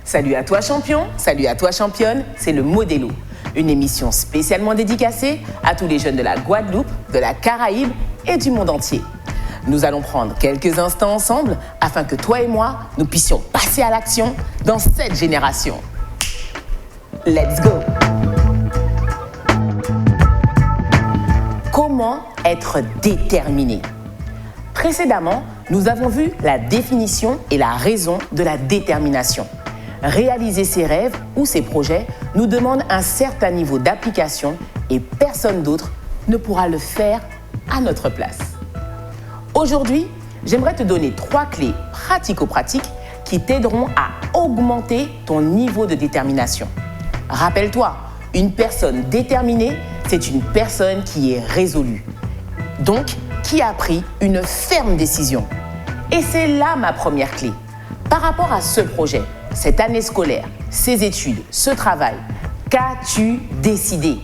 Salut à toi champion, salut à toi championne, c'est le Modélo, une émission spécialement dédicacée à tous les jeunes de la Guadeloupe, de la Caraïbe et du monde entier. Nous allons prendre quelques instants ensemble afin que toi et moi, nous puissions passer à l'action dans cette génération. Let's go! Comment être déterminé? Précédemment, nous avons vu la définition et la raison de la détermination. Réaliser ses rêves ou ses projets nous demande un certain niveau d'application et personne d'autre ne pourra le faire à notre place. Aujourd'hui, j'aimerais te donner 3 clés pratico-pratiques qui t'aideront à augmenter ton niveau de détermination. Rappelle-toi, une personne déterminée, c'est une personne qui est résolue, donc qui a pris une ferme décision. Et c'est là ma première clé. Par rapport à ce projet, cette année scolaire, ces études, ce travail, qu'as-tu décidé?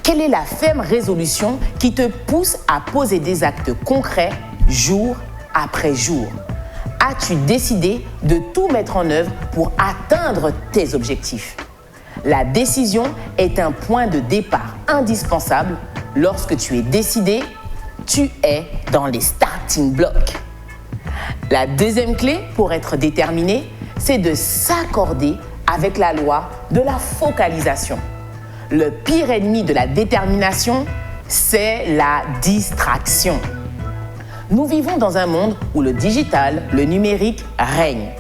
Quelle est la ferme résolution qui te pousse à poser des actes concrets jour après jour? As-tu décidé de tout mettre en œuvre pour atteindre tes objectifs? La décision est un point de départ indispensable. Lorsque tu es décidé, tu es dans les starting blocks. La deuxième clé pour être déterminé, c'est de s'accorder avec la loi de la focalisation. Le pire ennemi de la détermination, c'est la distraction. Nous vivons dans un monde où le digital, le numérique règne.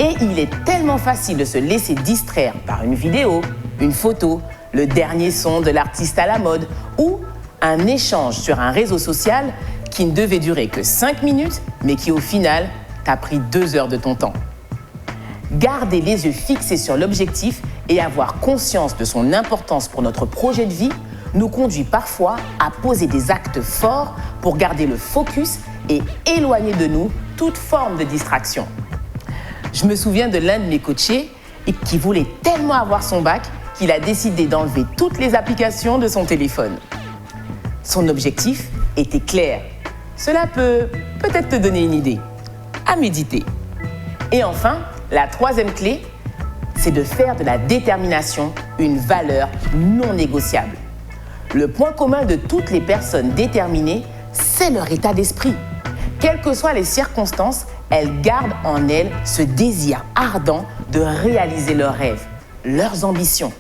Et il est tellement facile de se laisser distraire par une vidéo, une photo, le dernier son de l'artiste à la mode ou un échange sur un réseau social qui ne devait durer que 5 minutes, mais qui au final t'a pris 2 heures de ton temps. Garder les yeux fixés sur l'objectif et avoir conscience de son importance pour notre projet de vie nous conduit parfois à poser des actes forts pour garder le focus et éloigner de nous toute forme de distraction. Je me souviens de l'un de mes coachés qui voulait tellement avoir son bac qu'il a décidé d'enlever toutes les applications de son téléphone. Son objectif était clair. Cela peut peut-être te donner une idée. À méditer. Et enfin, la troisième clé, c'est de faire de la détermination une valeur non négociable. Le point commun de toutes les personnes déterminées, c'est leur état d'esprit. Quelles que soient les circonstances, elles gardent en elles ce désir ardent de réaliser leurs rêves, leurs ambitions.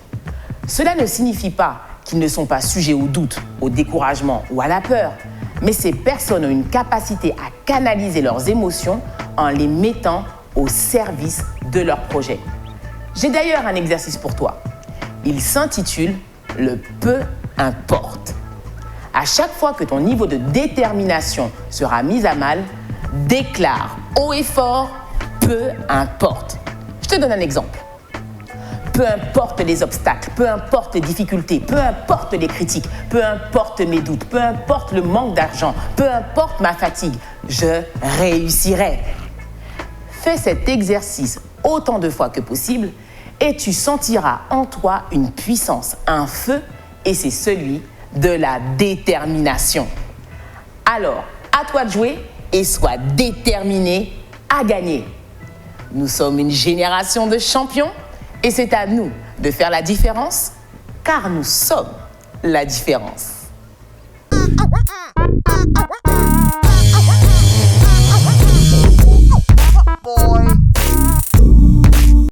Cela ne signifie pas qu'ils ne sont pas sujets au doute, au découragement ou à la peur, mais ces personnes ont une capacité à canaliser leurs émotions en les mettant au service de leur projet. J'ai d'ailleurs un exercice pour toi. Il s'intitule « Le peu importe ». À chaque fois que ton niveau de détermination sera mis à mal, déclare haut et fort « Peu importe ». Je te donne un exemple. Peu importe les obstacles, peu importe les difficultés, peu importe les critiques, peu importe mes doutes, peu importe le manque d'argent, peu importe ma fatigue, je réussirai. Fais cet exercice autant de fois que possible et tu sentiras en toi une puissance, un feu, et c'est celui de la détermination. Alors, à toi de jouer et sois déterminé à gagner. Nous sommes une génération de champions et c'est à nous de faire la différence car nous sommes la différence.